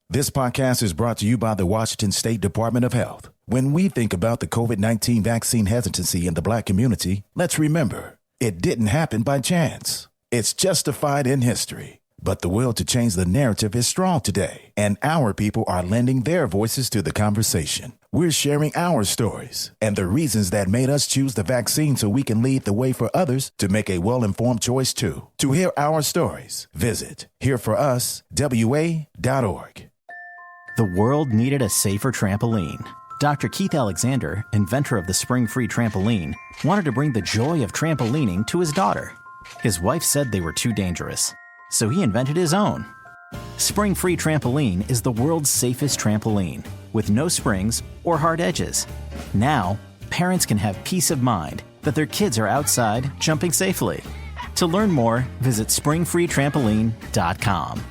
This podcast is brought to you by the Washington State Department of Health. When we think about the COVID-19 vaccine hesitancy in the Black community, let's remember, it didn't happen by chance. It's justified in history. But the will to change the narrative is strong today, and our people are lending their voices to the conversation. We're sharing our stories and the reasons that made us choose the vaccine so we can lead the way for others to make a well-informed choice too. To hear our stories, visit hereforuswa.org. The world needed a safer trampoline. Dr. Keith Alexander, inventor of the Spring-Free Trampoline, wanted to bring the joy of trampolining to his daughter. His wife said they were too dangerous, so he invented his own. Spring-Free Trampoline is the world's safest trampoline, with no springs or hard edges. Now, parents can have peace of mind that their kids are outside jumping safely. To learn more, visit springfreetrampoline.com.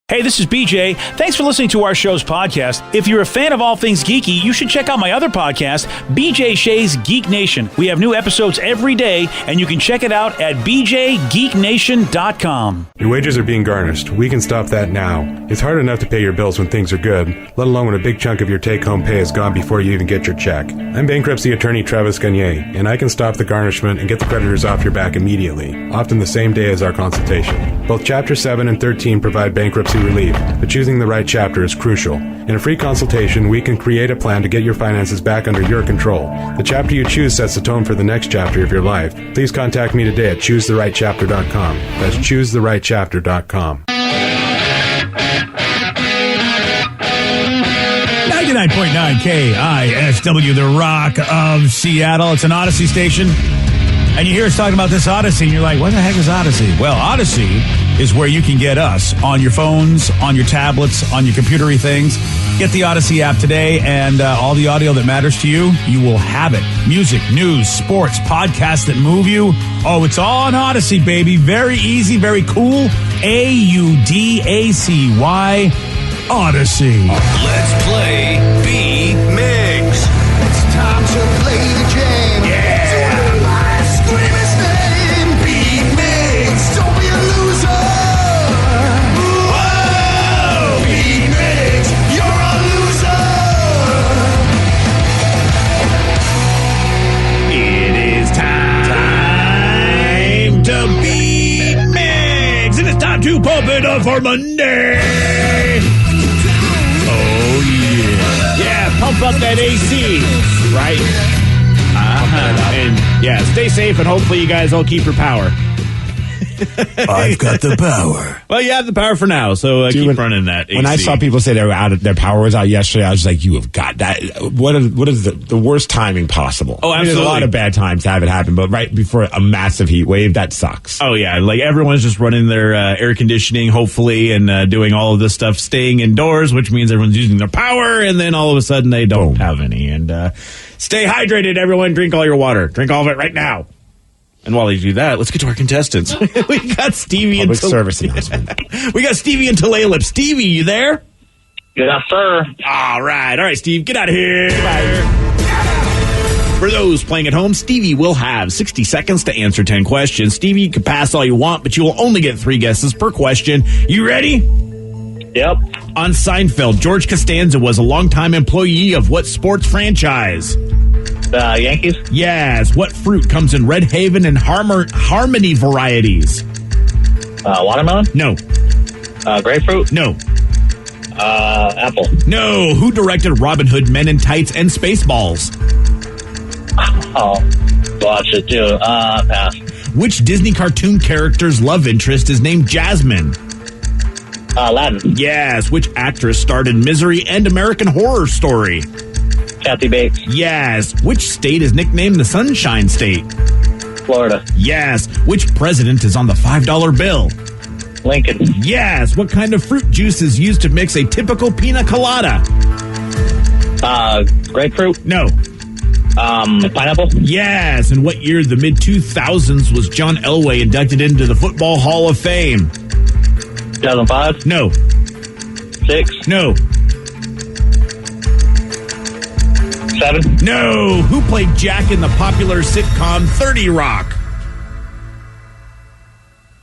Hey, this is BJ. Thanks for listening to our show's podcast. If you're a fan of all things geeky, you should check out my other podcast, BJ Shea's Geek Nation. We have new episodes every day, and you can check it out at bjgeeknation.com. Your wages are being garnished. We can stop that now. It's hard enough to pay your bills when things are good, let alone when a big chunk of your take-home pay is gone before you even get your check. I'm bankruptcy attorney Travis Gagne, and I can stop the garnishment and get the creditors off your back immediately, often the same day as our consultation. Both Chapter 7 and 13 provide bankruptcy relief, but choosing the right chapter is crucial. In a free consultation, we can create a plan to get your finances back under your control. The chapter you choose sets the tone for the next chapter of your life. Please contact me today at choosetherightchapter.com. That's choosetherightchapter.com. 99.9 KISW, the Rock of Seattle. It's an Odyssey station. And you hear us talking about this Odyssey, and you're like, what the heck is Odyssey? Well, Odyssey is where you can get us on your phones, on your tablets, on your computery things. Get the Odyssey app today, and all the audio that matters to you, you will have it. Music, news, sports, podcasts that move you. Oh, it's all on Odyssey, baby. Very easy, very cool. AUDACY, Odyssey. Let's play B-Mix. It's time to play the jam. Yeah. To pump it up for Monday. Oh, yeah. Yeah, pump up that AC. Right? And, yeah, stay safe, and hopefully you guys all keep your power. I've got the power. Well, you have the power for now, so keep running that AC. When I saw people say they were their power was out yesterday, I was like, you have got that. What is the worst timing possible? Oh, absolutely. I mean, there's a lot of bad times to have it happen, but right before a massive heat wave, that sucks. Oh, yeah. Like, everyone's just running their air conditioning, hopefully, and doing all of this stuff, staying indoors, which means everyone's using their power, and then all of a sudden they don't have any. And stay hydrated, everyone. Drink all your water. Drink all of it right now. And while you do that, let's get to our contestants. We got Stevie and service announcement. We got Stevie and Tulalip. Stevie, you there? Yes, sir. All right, Steve, get out of here. For those playing at home, Stevie will have 60 seconds to answer 10 questions. Stevie, you can pass all you want, but you will only get 3 guesses per question. You ready? Yep. On Seinfeld, George Costanza was a longtime employee of what sports franchise? Yankees? Yes. What fruit comes in Red Haven and Harmony varieties? Watermelon? No. Grapefruit? No. Apple? No. Who directed Robin Hood, Men in Tights, and Spaceballs? Oh, watch it too. Pass. Which Disney cartoon character's love interest is named Jasmine? Aladdin? Yes. Which actress starred in Misery and American Horror Story? Kathy Bates? Yes. Which state is nicknamed the Sunshine State? Florida? Yes. Which president is on the $5 bill? Lincoln? Yes. What kind of fruit juice is used to mix a typical pina colada? Grapefruit? No. Pineapple? Yes. In what year, the mid-2000s, was John Elway inducted into the Football Hall of Fame? 2005? No. 6? No. 7? No. Who played Jack in the popular sitcom 30 Rock?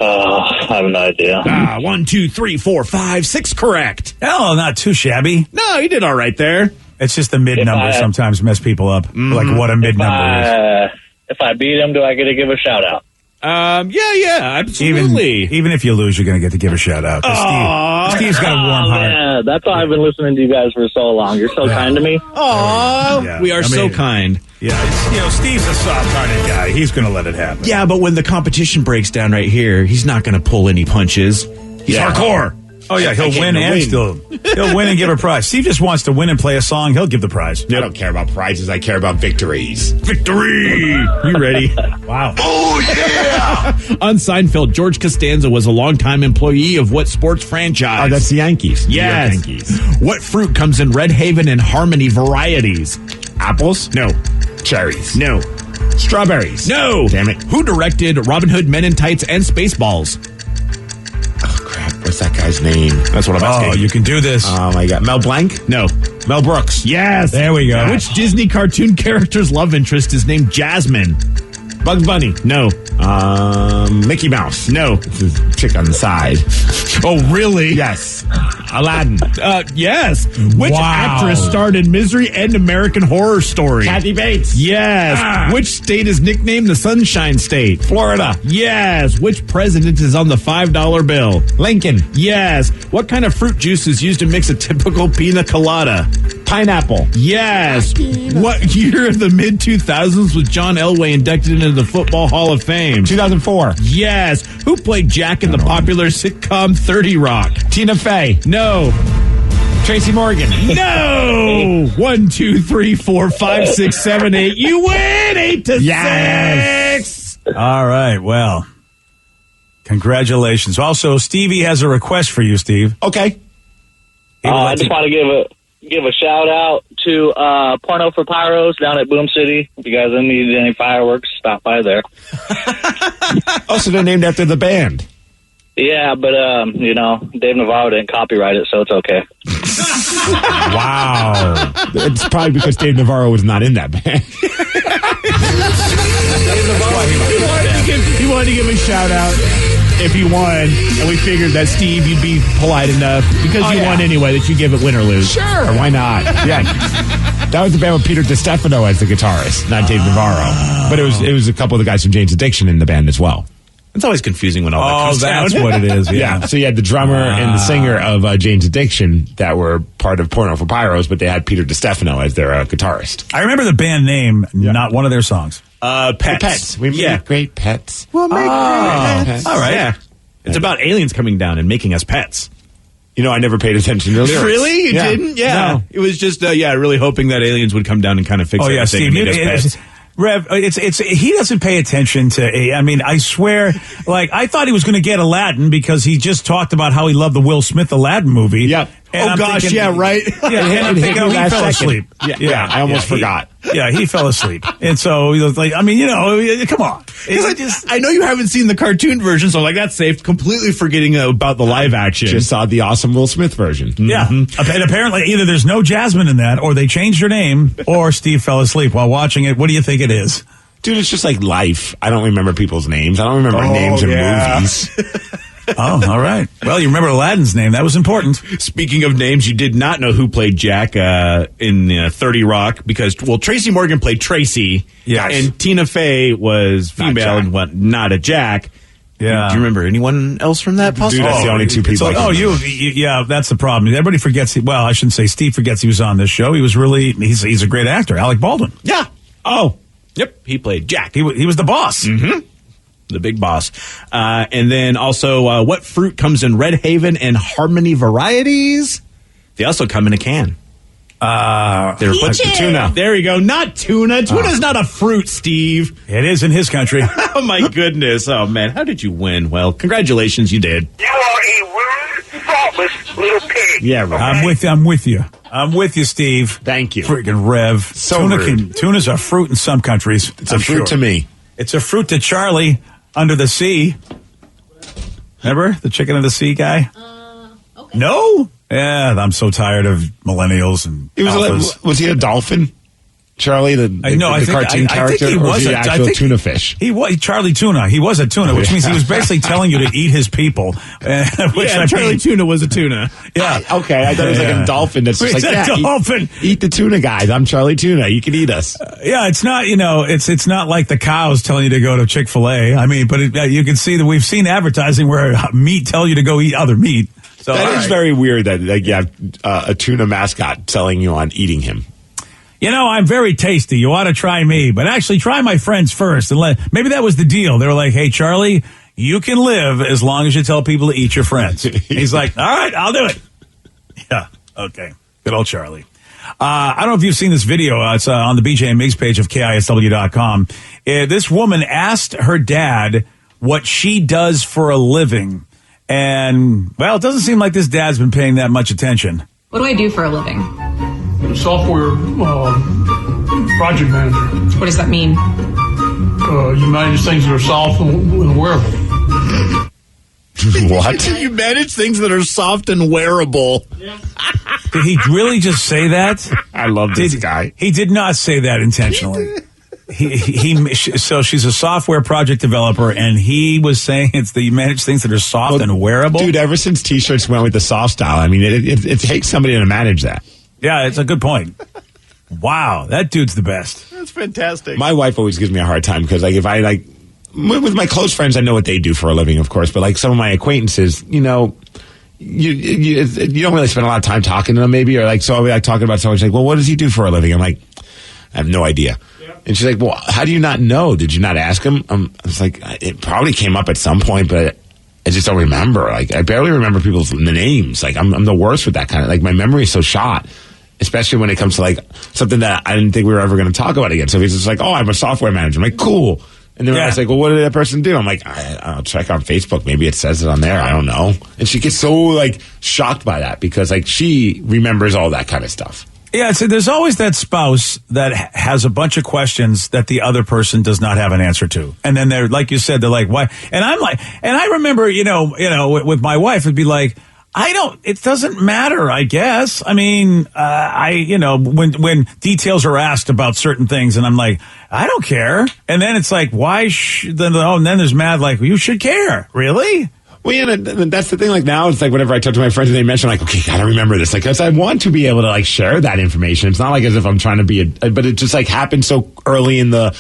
I have no idea. 1, 2, 3, 4, 5, 6 correct. Oh, not too shabby. No, you did all right there. It's just the mid numbers sometimes mess people up. Like what a mid number is. If I beat him, do I get to give a shout out? Yeah, absolutely. Even if you lose, you're going to get to give a shout out. Steve's got a warm heart. Yeah, that's why I've been listening to you guys for so long. You're so kind to me. We are so kind. Yeah, Steve's a soft-hearted guy. He's going to let it happen. Yeah, but when the competition breaks down right here, he's not going to pull any punches. He's hardcore. Oh, yeah, he'll win he'll win and give a prize. Steve just wants to win and play a song. He'll give the prize. I don't care about prizes. I care about victories. Victory! You ready? Wow. Oh, yeah! On Seinfeld, George Costanza was a longtime employee of what sports franchise? Oh, that's the Yankees. Yes. New York Yankees. What fruit comes in Red Haven and Harmony varieties? Apples? No. Cherries. No. Strawberries. No. Damn it. Who directed Robin Hood Men in Tights and Spaceballs? Oh, crap. What's that guy's name? That's what I'm asking. Oh, you can do this. Oh, my God. Mel Blanc? No. Mel Brooks. Yes. There we go. Which Disney cartoon character's love interest is named Jasmine? Bugs Bunny. No. Mickey Mouse. No. It's a chick on the side. Oh, really? Yes. Aladdin. Yes. Which actress starred in Misery and American Horror Story? Kathy Bates. Yes. Which state is nicknamed the Sunshine State? Florida. Yes. Which president is on the $5 bill? Lincoln. Yes. What kind of fruit juice is used to mix a typical pina colada? Pineapple. Yes. What year of the mid-2000s was John Elway inducted into the Football Hall of Fame? 2004. Yes. Who played Jack in the popular sitcom 30 Rock? Tina Fey. No. Tracy Morgan. No. 1, 2, 3, 4, 5, 6, 7, 8. You win 8-6. Yes. All right, well, congratulations. Also, Stevie has a request for you, Steve. Okay. I just want to give a shout out to Porno for Pyros down at Boom City. If you guys need any fireworks, stop by there. So they're named after the band. Yeah, but Dave Navarro didn't copyright it, so it's okay. Wow. It's probably because Dave Navarro was not in that band. He wanted to give a shout out if he won, and we figured that Steve, you'd be polite enough because you won anyway that you give it win or lose. Sure, why not? Yeah, that was the band with Peter DiStefano as the guitarist, not Dave Navarro. But it was a couple of the guys from Jane's Addiction in the band as well. It's always confusing when all that comes that's down. what it is. Yeah. So you had the drummer and the singer of Jane's Addiction that were part of Porno for Pyros, but they had Peter DiStefano as their guitarist. I remember the band name, not one of their songs. Pets. We make great pets. We'll make great pets. All right. Yeah. It's about aliens coming down and making us pets. You know, I never paid attention to the lyrics. Really? You didn't? Yeah. No. It was just, really hoping that aliens would come down and kind of fix everything Steve, and make us pets. Rev, he doesn't pay attention to. I mean, I swear, I thought he was going to get Aladdin because he just talked about how he loved the Will Smith Aladdin movie. Yep. And I'm thinking, right. Yeah, and I'm thinking, he fell asleep. Yeah, I almost forgot. He fell asleep, and so he was like, I mean, come on. I know you haven't seen the cartoon version, so that's safe. Completely forgetting about the live action. Just saw the awesome Will Smith version. Yeah, and apparently either there's no Jasmine in that, or they changed her name, or Steve fell asleep while watching it. What do you think it is? Dude, it's just like life. I don't remember people's names. I don't remember names in movies. Oh, all right. Well, you remember Aladdin's name. That was important. Speaking of names, you did not know who played Jack in 30 Rock because, Tracy Morgan played Tracy. Yes. And Tina Fey was female and not a Jack. Yeah. Do you remember anyone else from that? Dude, that's the only two people. Yeah, that's the problem. Everybody forgets. Well, I shouldn't say Steve forgets he was on this show. He was he's a great actor. Alec Baldwin. Yeah. Oh. Yep. He played Jack. He was the boss. Mm-hmm. The big boss. And then also, what fruit comes in Red Haven and Harmony varieties? They also come in a can. They're tuna. There you go. Not tuna. Tuna's not a fruit, Steve. It is in his country. Oh, my goodness. Oh, man. How did you win? Well, congratulations. You did. You are a rude, thoughtless little pig. Yeah, right. I'm with you, Steve. Thank you. Freaking Rev. So rude. Tuna's a fruit in some countries. It's a fruit to me. It's a fruit to Charlie under the sea. Remember the chicken of the sea guy? Okay. No? Yeah, I'm so tired of millennials and Was he a dolphin? Charlie, the cartoon character, or was he actual tuna fish? He was Charlie Tuna. He was a tuna, which means he was basically telling you to eat his people. Charlie Tuna was a tuna. Yeah. Okay, I thought it was like a dolphin that's just like, dolphin. Eat the tuna, guys. I'm Charlie Tuna. You can eat us. It's not, it's not like the cows telling you to go to Chick-fil-A. I mean, but you can see that we've seen advertising where meat tell you to go eat other meat. So that is very weird that you have a tuna mascot selling you on eating him. I'm very tasty. You ought to try me, but actually try my friends first. And maybe that was the deal. They were like, hey, Charlie, you can live as long as you tell people to eat your friends. He's like, all right, I'll do it. Yeah, okay. Good old Charlie. I don't know if you've seen this video. It's on the BJ and Migs page of KISW.com. This woman asked her dad what she does for a living. And, well, it doesn't seem like this dad's been paying that much attention. What do I do for a living? Software project manager. What does that mean? You manage things that are soft and wearable. What? You manage things that are soft and wearable. Yeah. Did he really just say that? I love this guy. He did not say that intentionally. So she's a software project developer, and he was saying it's that you manage things that are soft and wearable. Dude, ever since T-shirts went with the soft style, I mean, it takes somebody to manage that. Yeah, it's a good point. Wow, that dude's the best. That's fantastic. My wife always gives me a hard time because, if I with my close friends, I know what they do for a living, of course, but some of my acquaintances, you don't really spend a lot of time talking to them, maybe, or so I'll be talking about someone. She's like, well, what does he do for a living? I'm like, I have no idea. And she's like, well, how do you not know? Did you not ask him? I was like, it probably came up at some point, but I just don't remember. I barely remember people's names. I'm the worst with that kind of, my memory is so shot, especially when it comes to, something that I didn't think we were ever going to talk about again. So he's just like, oh, I'm a software manager. I'm like, cool. And then I was like, well, what did that person do? I'm like, I'll check on Facebook. Maybe it says it on there. I don't know. And she gets so, shocked by that because, she remembers all that kind of stuff. Yeah, so there's always that spouse that has a bunch of questions that the other person does not have an answer to. And then they're, like you said, they're like, why? And I'm like, and I remember, with my wife, it'd be like, it doesn't matter, I guess. I mean, when details are asked about certain things and I'm like, I don't care. And then it's like, why? And then there's mad, you should care. Really? Well, yeah, that's the thing. Now it's whenever I talk to my friends and they mention, okay, gotta remember this. Because I want to be able to share that information. It's not as if I'm trying to be but it just happened so early in the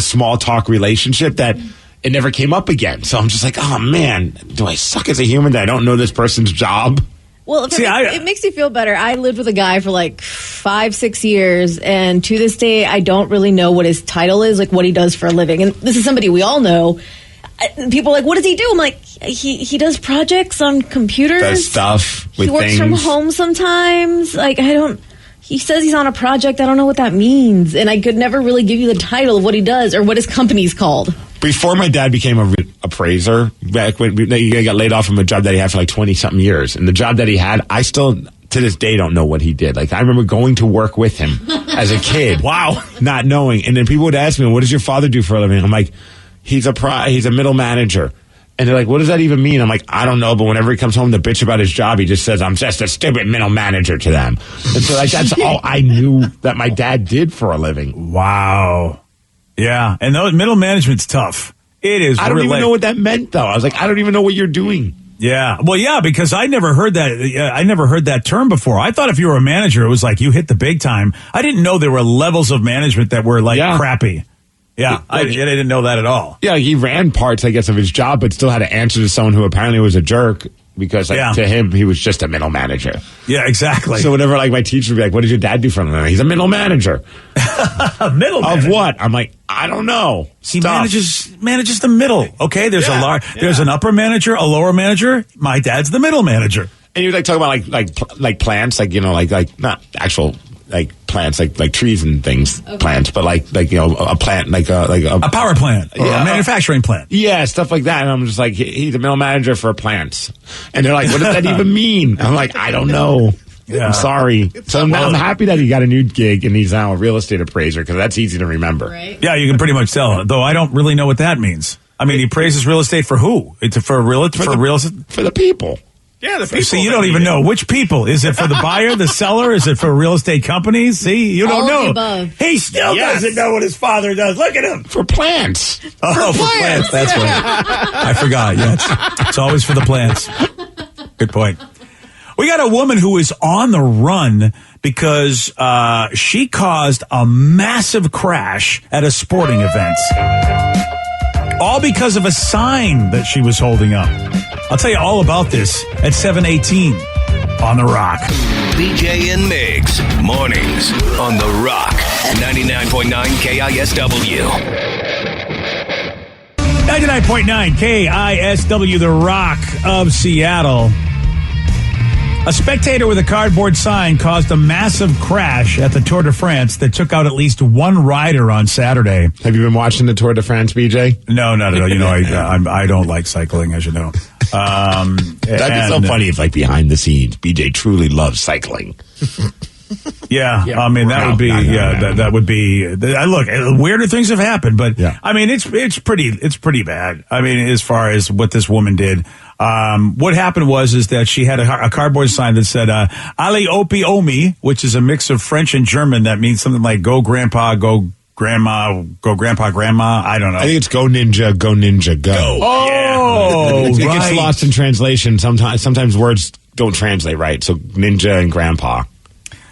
small talk relationship that it never came up again. So I'm just oh man, do I suck as a human that I don't know this person's job? Well, it makes you feel better. I lived with a guy for 5-6 years, and to this day, I don't really know what his title is, what he does for a living. And this is somebody we all know. People are like, what does he do? I'm like, he does projects on computers. Does stuff with He works things. from home sometimes. He says he's on a project. I don't know what that means. And I could never really give you the title of what he does or what his company's called. Before my dad became a appraiser, back when he got laid off from a job that he had for 20-something years. And the job that he had, I still, to this day, don't know what he did. I remember going to work with him as a kid. Wow. Not knowing. And then people would ask me, what does your father do for a living? I'm like, he's a middle manager. And they're like, what does that even mean? I'm like, I don't know, but whenever he comes home to bitch about his job, he just says, I'm just a stupid middle manager to them. And so that's all I knew that my dad did for a living. Wow. Yeah. And middle management's tough. It is. I don't even know what that meant, though. I was like, I don't even know what you're doing. Yeah. Well, yeah, because I never heard that. I never heard that term before. I thought if you were a manager, it was you hit the big time. I didn't know there were levels of management that were crappy. Yeah, I didn't know that at all. Yeah, he ran parts, I guess, of his job, but still had to answer to someone who apparently was a jerk because to him, he was just a middle manager. Yeah, exactly. So whenever my teacher would be like, what did your dad do for him? He's a middle manager. Middle manager? Of what? I'm like, I don't know. He manages the middle. Okay, there's there's an upper manager, a lower manager. My dad's the middle manager. And you talk about like plants, not actual plants, like trees and things, plants, but a plant, a power plant or a manufacturing plant. Yeah, stuff like that. And I'm just he's a middle manager for plants. And they're like, what does that even mean? I'm like, I don't know. Yeah. I'm sorry. So I'm happy that he got a new gig and he's now a real estate appraiser because that's easy to remember. Right? Yeah, you can pretty much tell. Though I don't really know what that means. I mean, he praises real estate for who? For real estate? For the people. Yeah, the people. See, you don't even know which people. Is it for the buyer, the seller? Is it for real estate companies? See, you don't All of know. the above. He still doesn't know what his father does. Look at him. For plants. Oh, for plants. That's right. I forgot. Yeah, it's always for the plants. Good point. We got a woman who is on the run because she caused a massive crash at a sporting event. All because of a sign that she was holding up. I'll tell you all about this at 7:18 on The Rock. BJ and Migs, mornings on The Rock, 99.9 KISW. 99.9 KISW, The Rock of Seattle. A spectator with a cardboard sign caused a massive crash at the Tour de France that took out at least one rider on Saturday. Have you been watching the Tour de France, BJ? No, not at all. You know, I don't like cycling, as you know. That'd be so funny if, like, behind the scenes, BJ truly loves cycling. Yeah, I mean that would be that would be. Look, weirder things have happened, but I mean it's pretty bad. I mean, as far as what this woman did, what happened is that she had a cardboard sign that said "Ali Opi Omi," which is a mix of French and German. That means something like "Go Grandpa, go Grandma, go Grandpa, Grandma." I don't know. I think it's "Go Ninja, go Ninja, go." Oh, it gets lost in translation. Sometimes words don't translate right. So Ninja and Grandpa.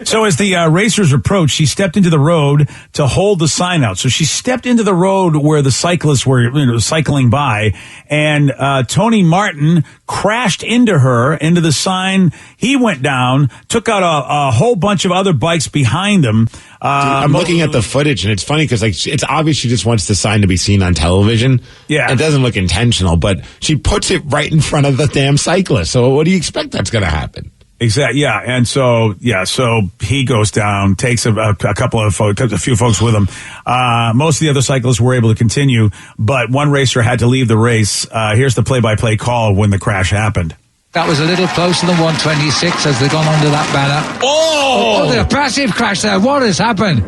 So as the racers approached, she stepped into the road to hold the sign out. So she stepped into the road where the cyclists were cycling by, and Tony Martin crashed into her, into the sign. He went down, took out a whole bunch of other bikes behind him. I'm looking at the footage, and it's funny because it's obvious she just wants the sign to be seen on television. Yeah. It doesn't look intentional, but she puts it right in front of the damn cyclist. So what do you expect that's going to happen? Exactly. Yeah. And so he goes down, takes a couple of folks, a few folks with him. Most of the other cyclists were able to continue, but one racer had to leave the race. Here's the play-by-play call when the crash happened. That was a little closer than 126 as they've gone under that banner. Oh, the massive crash there. What has happened?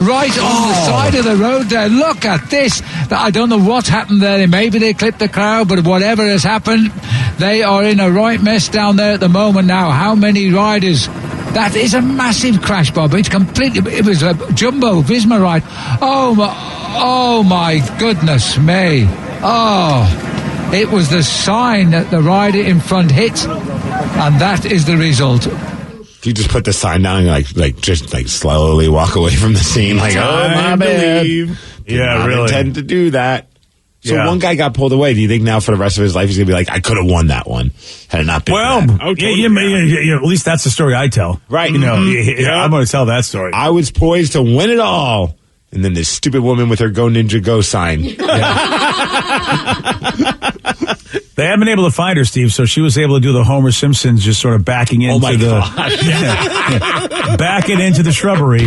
Right on the side of the road there. Look at this. I don't know what happened there. Maybe they clipped the crowd, but whatever has happened, they are in a right mess down there at the moment now. How many riders? That is a massive crash, Bob. It was a jumbo Visma ride. Oh my goodness me. Oh. It was the sign that the rider in front hit, and that is the result. You just put the sign down and just slowly walk away from the scene, like, oh, my bad. Yeah, really. Intend to do that. So one guy got pulled away. Do you think now for the rest of his life he's gonna be like, I could have won that one had it not been? Well, at least that's the story I tell. Right? I'm going to tell that story. I was poised to win it all. And then this stupid woman with her "Go Ninja Go" sign. They haven't been able to find her, Steve, so she was able to do the Homer Simpsons, just sort of backing into backing into the shrubbery.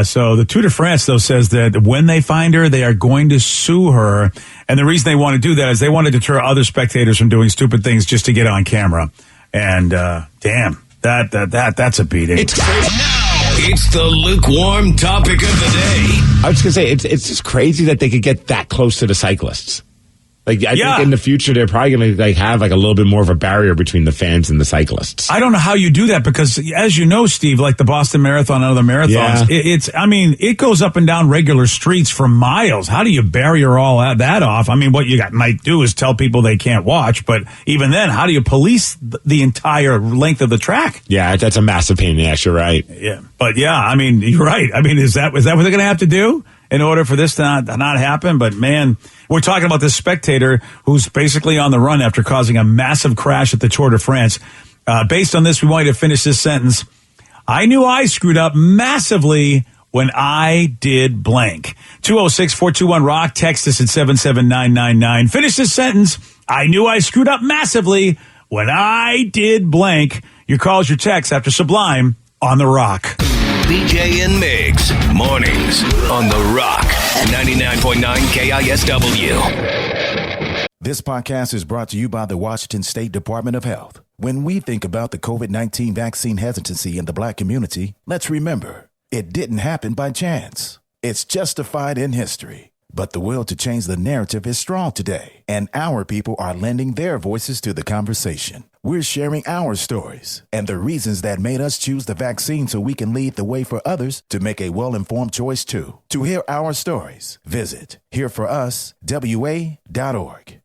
So the Tour de France, though, says that when they find her, they are going to sue her. And the reason they want to do that is they want to deter other spectators from doing stupid things just to get on camera. And damn. That's a beating. It's crazy. It's the lukewarm topic of the day. I was going to say, it's just crazy that they could get that close to the cyclists. I think in the future they're probably going to have a little bit more of a barrier between the fans and the cyclists. I don't know how you do that because, as you know, Steve, like the Boston Marathon and other marathons, it goes up and down regular streets for miles. How do you barrier all that off? I mean, what you might do is tell people they can't watch, but even then, how do you police the entire length of the track? Yeah, that's a massive pain in the ass. You're right. Yeah, but I mean, you're right. I mean, is that what they're going to have to do in order for this to not happen? But man, we're talking about this spectator who's basically on the run after causing a massive crash at the Tour de France. Based on this, we want you to finish this sentence. I knew I screwed up massively when I did blank. 206-421-ROCK. Text us at 77999. Finish this sentence. I knew I screwed up massively when I did blank. Your calls, your texts after Sublime on The Rock. BJ and Migs, mornings on The Rock, 99.9 KISW. This podcast is brought to you by the Washington State Department of Health. When we think about the COVID-19 vaccine hesitancy in the Black community, let's remember, it didn't happen by chance. It's justified in history. But the will to change the narrative is strong today, and our people are lending their voices to the conversation. We're sharing our stories and the reasons that made us choose the vaccine so we can lead the way for others to make a well-informed choice too. To hear our stories, visit hereforuswa.org.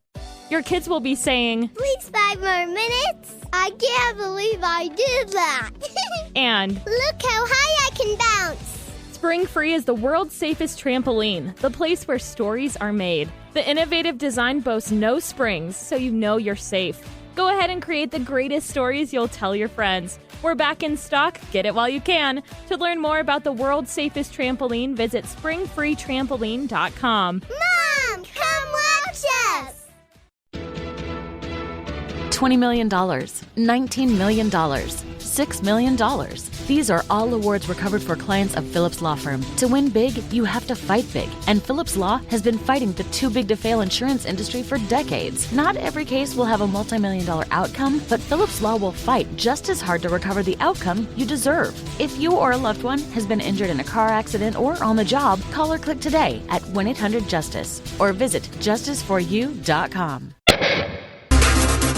Your kids will be saying, "Please 5 more minutes. I can't believe I did that." And, "Look how high I can bounce." Spring Free is the world's safest trampoline, the place where stories are made. The innovative design boasts no springs, so you know you're safe. Go ahead and create the greatest stories you'll tell your friends. We're back in stock. Get it while you can. To learn more about the world's safest trampoline, visit springfreetrampoline.com. Mom, come watch us. $20 million, $19 million, $6 million. These are all awards recovered for clients of Phillips Law Firm. To win big, you have to fight big. And Phillips Law has been fighting the too big to fail insurance industry for decades. Not every case will have a multi-million-dollar outcome, but Phillips Law will fight just as hard to recover the outcome you deserve. If you or a loved one has been injured in a car accident or on the job, call or click today at 1-800-JUSTICE or visit justiceforyou.com.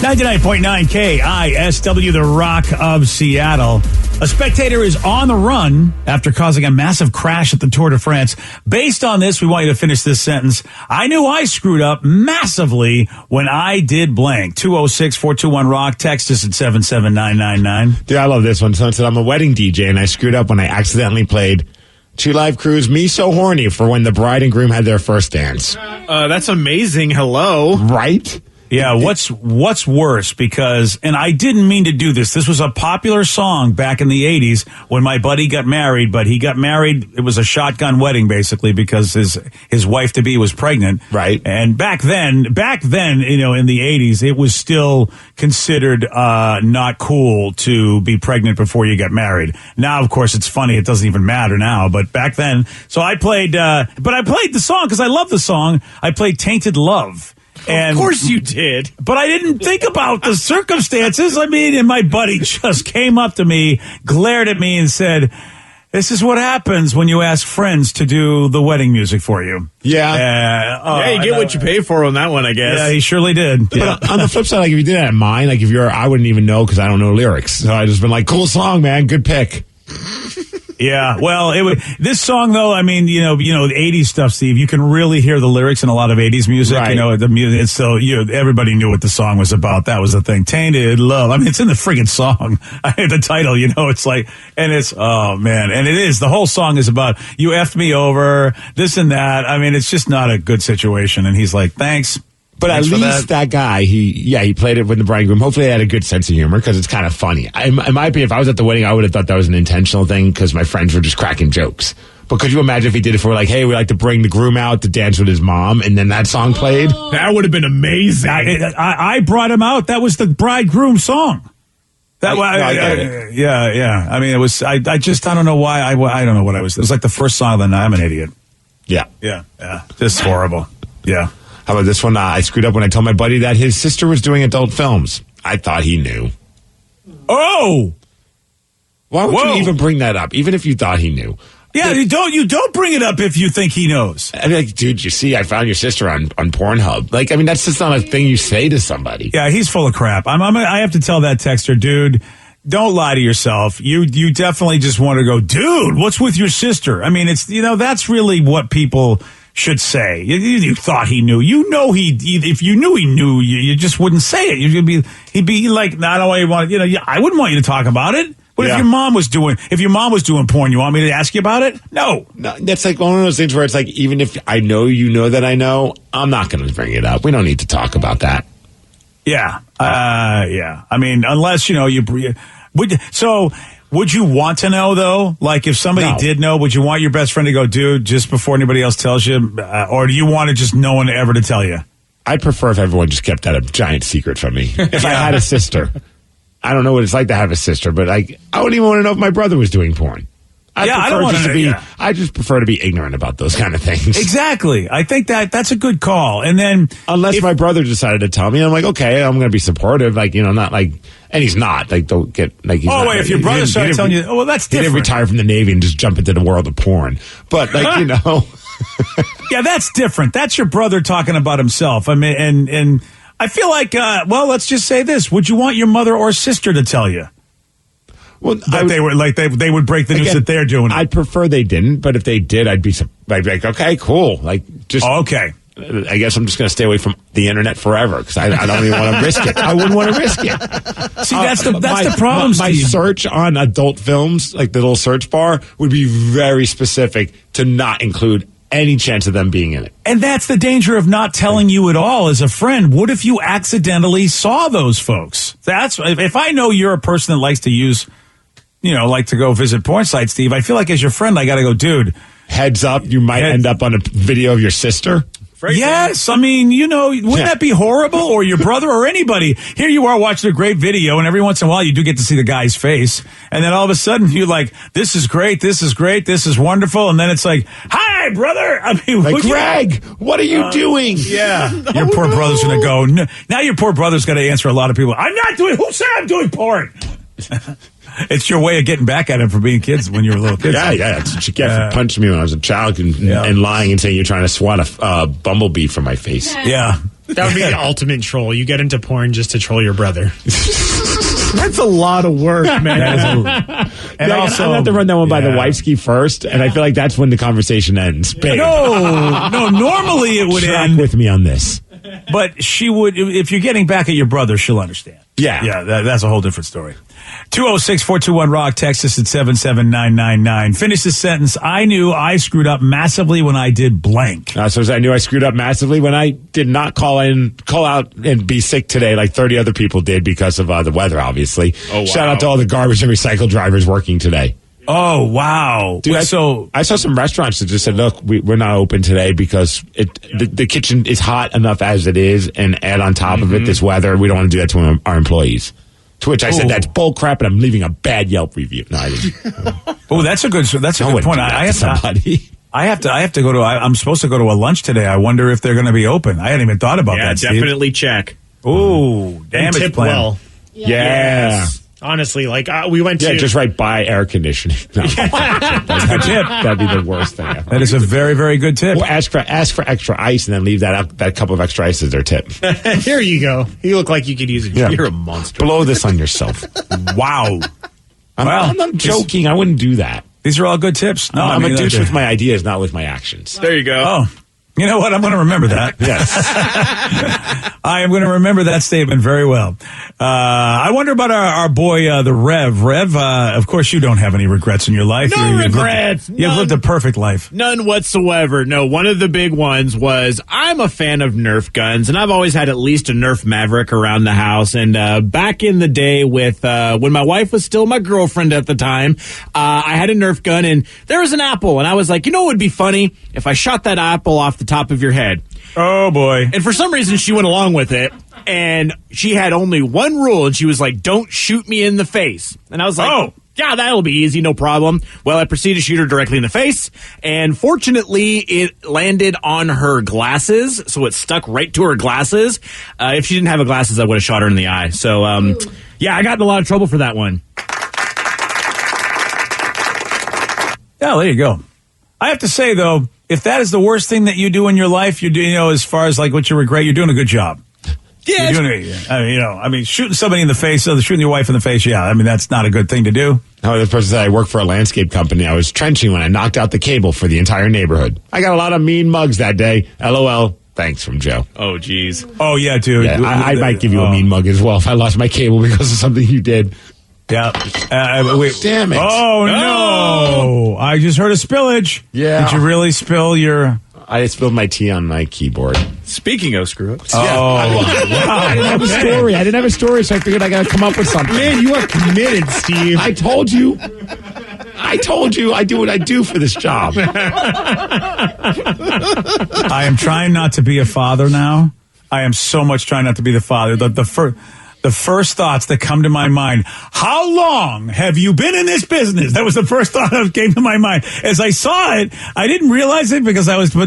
99.9 KISW, the Rock of Seattle. A spectator is on the run after causing a massive crash at the Tour de France. Based on this, we want you to finish this sentence. I knew I screwed up massively when I did blank. 206-421-ROCK. Text us at 77999. Dude, I love this one. Someone said, I'm a wedding DJ, and I screwed up when I accidentally played Two Live Crew's Me So Horny for when the bride and groom had their first dance. That's amazing. Hello. Right? Yeah, what's worse, because, and I didn't mean to do this. This was a popular song back in the 80s when my buddy got married, but he got married, it was a shotgun wedding basically because his wife-to-be was pregnant. Right. And back then, you know, in the 80s, it was still considered not cool to be pregnant before you got married. Now, of course, it's funny, it doesn't even matter now, but back then, so I played the song because I love the song. I played Tainted Love. And, of course you did. But I didn't think about the circumstances. I mean, and my buddy just came up to me, glared at me and said, this is what happens when you ask friends to do the wedding music for you. Yeah. You get what you pay for on that one, I guess. Yeah, he surely did. But on the flip side, like if you did that at mine, like I wouldn't even know because I don't know lyrics. So I just been like, cool song, man. Good pick. Yeah, well, this song though, I mean, you know, the 80s stuff, Steve, you can really hear the lyrics in a lot of 80s music, right. You know, the music, it's so, everybody knew what the song was about. That was the thing. Tainted Love. I mean, it's in the friggin' song. The title, you know, it's like, and it's, oh man, and it is, the whole song is about, you effed me over, this and that. I mean, it's just not a good situation. And he's like, thanks. But at least that guy, he played it with the bride and groom. Hopefully he had a good sense of humor because it's kind of funny. In my opinion, if I was at the wedding, I would have thought that was an intentional thing because my friends were just cracking jokes. But could you imagine if he did it for like, hey, we like to bring the groom out to dance with his mom, and then that song played? That would have been amazing. I brought him out. That was the bride-groom song. Yeah. I mean, it was, I don't know why. I don't know what I was. It was like the first song of the night. I'm an idiot. Yeah. Just horrible. Yeah. How about this one? I screwed up when I told my buddy that his sister was doing adult films. I thought he knew. Oh! Why would you even bring that up, even if you thought he knew? Yeah, you don't bring it up if you think he knows. I mean, like, dude, you see, I found your sister on Pornhub. Like, I mean, that's just not a thing you say to somebody. Yeah, he's full of crap. I have to tell that texter, dude, don't lie to yourself. You definitely just want to go, dude, what's with your sister? I mean, it's, that's really what people should say. You thought he knew. If you knew he knew, you just wouldn't say it. He'd be like, no, I don't want you want, I wouldn't want you to talk about it. But if your mom was doing porn, you want me to ask you about it? No, that's like one of those things where it's like, even if I know that I know, I'm not going to bring it up. We don't need to talk about that. Yeah. Yeah. I mean, unless, would you want to know, though? Like, if somebody did know, would you want your best friend to go, dude, just before anybody else tells you? Or do you want to just no one ever to tell you? I'd prefer if everyone just kept that a giant secret from me. If I had a sister. I don't know what it's like to have a sister, but I wouldn't even want to know if my brother was doing porn. I just prefer to be ignorant about those kind of things. Exactly. I think that's a good call. And then unless my brother decided to tell me, I'm like, okay, I'm going to be supportive. Like, not like, and he's not like, don't get like. If your brother started telling you, well, that's different. He didn't retire from the Navy and just jump into the world of porn. But like, Yeah, that's different. That's your brother talking about himself. I mean, and I feel like, well, let's just say this. Would you want your mother or sister to tell you? Well, they would break the news that they're doing it. I'd prefer they didn't, but if they did, I'd be like, okay, cool. Like, just okay. I guess I'm just going to stay away from the internet forever because I don't even want to risk it. I wouldn't want to risk it. See, that's the problem. My search on adult films, like the little search bar, would be very specific to not include any chance of them being in it. And that's the danger of not telling you at all as a friend. What if you accidentally saw those folks? That's if I know you're a person that likes to use, like to go visit porn sites, Steve, I feel like as your friend, I got to go, dude. Heads up, you might end up on a video of your sister. Yes, I mean, wouldn't that be horrible? Or your brother or anybody? Here you are watching a great video, and every once in a while you do get to see the guy's face. And then all of a sudden you're like, this is great, this is great, this is wonderful. And then it's like, hi, brother. I mean, like, Greg, what are you doing? Yeah. Your poor brother's going to go, now your poor brother's going to answer a lot of people. I'm not doing, who said I'm doing porn? It's your way of getting back at him for being kids when you were little kids. Yeah. That's what you get for punching me when I was a child and lying and saying you're trying to swat a bumblebee from my face. Yeah. That would be the ultimate troll. You get into porn just to troll your brother. That's a lot of work, man. And also, I have to run that one by the wifeski first, and I feel like that's when the conversation ends. Babe. No, normally it would Track end with me on this. But she would, if you're getting back at your brother, she'll understand. Yeah. That's a whole different story. 206-421-ROCK, text us at 77999. Finish this sentence. I knew I screwed up massively when I did blank. So I knew I screwed up massively when I did not call out and be sick today like 30 other people did because of the weather, obviously. Oh, wow. Shout out to all the garbage and recycle drivers working today. Oh, wow. Dude, I saw some restaurants that just said, look, we're not open today because the kitchen is hot enough as it is, and add on top of it this weather. We don't want to do that to our employees. To which I said, that's bull crap, and I'm leaving a bad Yelp review. No, I didn't. Oh, that's a good point. I have to go to, I'm supposed to go to a lunch today. I wonder if they're going to be open. I hadn't even thought about that, Steve. Definitely check. Ooh, damage tip plan. well. Yeah. Yes. Honestly, we went to... Yeah, just right by air conditioning. No, That's a good tip. That'd be the worst thing ever. That is a very, very good tip. Well, ask for extra ice and then leave that cup of extra ice as their tip. Here you go. You look like you could use it. Yeah. You're a monster. Blow this on yourself. Wow. I'm not joking. I wouldn't do that. These are all good tips. No, I'm a douche with my ideas, not with my actions. There you go. Oh. You know what? I'm going to remember that. Yes. I am going to remember that statement very well. I wonder about our boy, the Rev. Rev, of course, you don't have any regrets in your life. No regrets. You've lived a perfect life. None whatsoever. No, one of the big ones was I'm a fan of Nerf guns, and I've always had at least a Nerf Maverick around the house. And back in the day with when my wife was still my girlfriend at the time, I had a Nerf gun, and there was an apple. And I was like, what would be funny if I shot that apple off the top of your head? Oh, boy. And for some reason, she went along with it. And she had only one rule, and she was like, don't shoot me in the face. And I was like, oh, yeah, that'll be easy, no problem. Well, I proceeded to shoot her directly in the face, and fortunately, it landed on her glasses, so it stuck right to her glasses. If she didn't have glasses, I would have shot her in the eye. So, yeah, I got in a lot of trouble for that one. Yeah, there you go. I have to say, though, if that is the worst thing that you do in your life, you're doing, as far as like what you regret, you're doing a good job. Yeah, I mean, shooting somebody in the face, shooting your wife in the face. Yeah, I mean, that's not a good thing to do. No, the person said I work for a landscape company. I was trenching when I knocked out the cable for the entire neighborhood. I got a lot of mean mugs that day. LOL. Thanks from Joe. Oh, geez. Oh, yeah, dude. Yeah, I might give you a mean mug as well if I lost my cable because of something you did. Yeah. Wait, damn it. Oh, no. I just heard a spillage. Yeah. Did you really spill your... I spilled my tea on my keyboard. Speaking of screw-ups. Oh, wow. I didn't have a story. I didn't have a story, so I figured I got to come up with something. Man, you are committed, Steve. I told you. I do what I do for this job. I am trying not to be a father now. I am so much trying not to be the father. The first thoughts that come to my mind, how long have you been in this business? That was the first thought that came to my mind. As I saw it, I didn't realize it but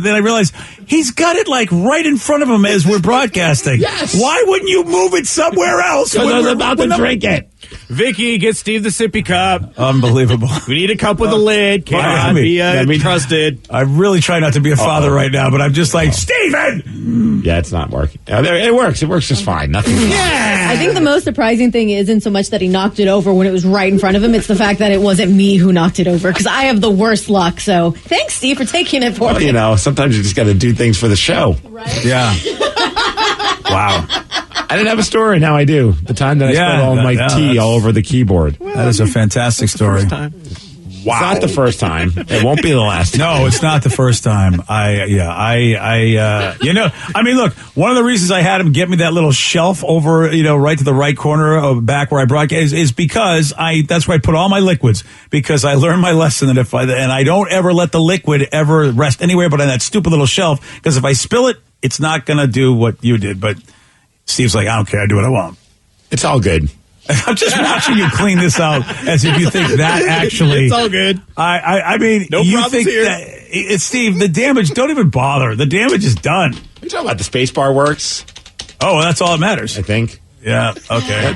then I realized he's got it like right in front of him as we're broadcasting. Yes. Why wouldn't you move it somewhere else? Because I was about to drink it. Vicky, get Steve the sippy cup. Unbelievable. We need a cup with a lid. Can't be trusted. I really try not to be a father right now, but I'm just like, Steven! Yeah, it's not working. It works. It works just fine. Nothing. Yeah. I think the most surprising thing isn't so much that he knocked it over when it was right in front of him. It's the fact that it wasn't me who knocked it over, because I have the worst luck. So thanks, Steve, for taking it for me. You know, sometimes you just got to do things for the show. Right? Yeah. Wow. I didn't have a story. Now I do. The time that I spilled all my tea all over the keyboard. That is a fantastic story. Wow. It's not the first time. It won't be the last time. No, it's not the first time. Look, one of the reasons I had him get me that little shelf over, right to the right corner of back where I broadcast is because that's where I put all my liquids, because I learned my lesson that and I don't ever let the liquid ever rest anywhere but on that stupid little shelf, because if I spill it, it's not going to do what you did. But Steve's like, I don't care. I do what I want. It's all good. I'm just watching you clean this out as if you think that actually. It's all good. I mean, no you problems think here. That, Steve, the damage, don't even bother. The damage is done. You're talking about the space bar works? Oh, well, that's all that matters. I think. Yeah, okay.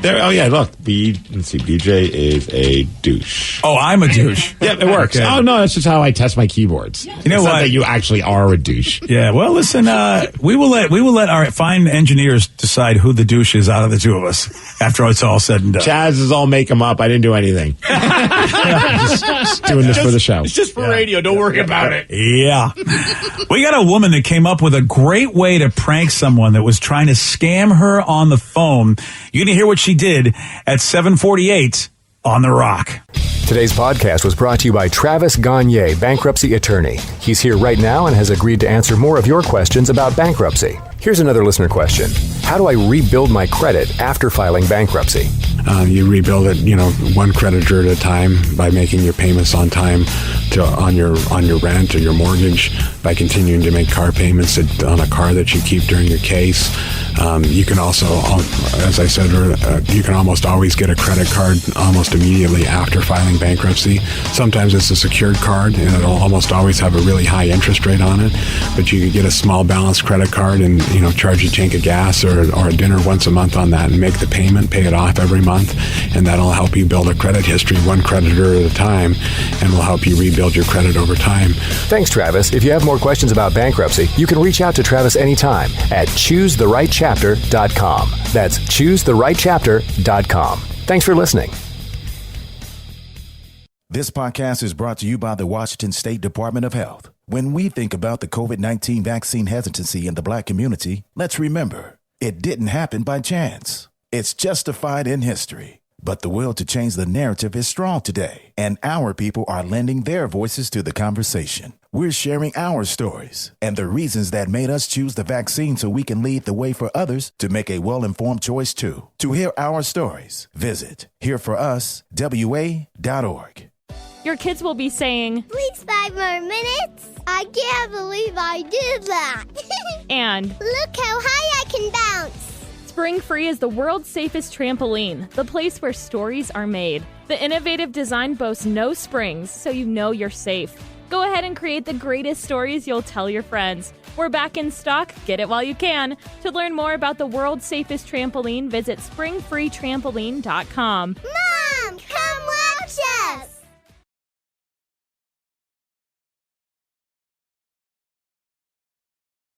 Look. Let's see. BJ is a douche. Oh, I'm a douche. Yeah, it works. Okay. Oh, no, that's just how I test my keyboards. You know what? Not that you actually are a douche. Yeah, well, listen, we will let our fine engineers decide who the douche is out of the two of us after it's all said and done. Chaz is all make them up. I didn't do anything. just doing this for the show. It's just for radio. Don't worry about it. Yeah. We got a woman that came up with a great way to prank someone that was trying to scam her on the phone. You're going to hear what she did at 7:48 on The Rock. Today's podcast was brought to you by Travis Gagne, bankruptcy attorney. He's here right now and has agreed to answer more of your questions about bankruptcy. Here's another listener question. How do I rebuild my credit after filing bankruptcy? You rebuild it, one creditor at a time by making your payments on time on your rent or your mortgage, by continuing to make car payments on a car that you keep during your case. You can also, as I said, you can almost always get a credit card almost immediately after filing bankruptcy. Sometimes it's a secured card, and it'll almost always have a really high interest rate on it. But you could get a small balance credit card and charge a tank of gas or a dinner once a month on that and make the payment, pay it off every month, and that'll help you build a credit history one creditor at a time, and will help you rebuild your credit over time. Thanks, Travis. If you have more questions about bankruptcy, you can reach out to Travis anytime at choosetherightchapter.com. That's choosetherightchapter.com. Thanks for listening. This podcast is brought to you by the Washington State Department of Health. When we think about the COVID-19 vaccine hesitancy in the Black community, let's remember, it didn't happen by chance. It's justified in history. But the will to change the narrative is strong today, and our people are lending their voices to the conversation. We're sharing our stories and the reasons that made us choose the vaccine so we can lead the way for others to make a well-informed choice too. To hear our stories, visit hereforuswa.org. Your kids will be saying, "Please, 5 more minutes. I can't believe I did that." And, "Look how high I can bounce." Spring Free is the world's safest trampoline, the place where stories are made. The innovative design boasts no springs, so you know you're safe. Go ahead and create the greatest stories you'll tell your friends. We're back in stock. Get it while you can. To learn more about the world's safest trampoline, visit springfreetrampoline.com. Mom, come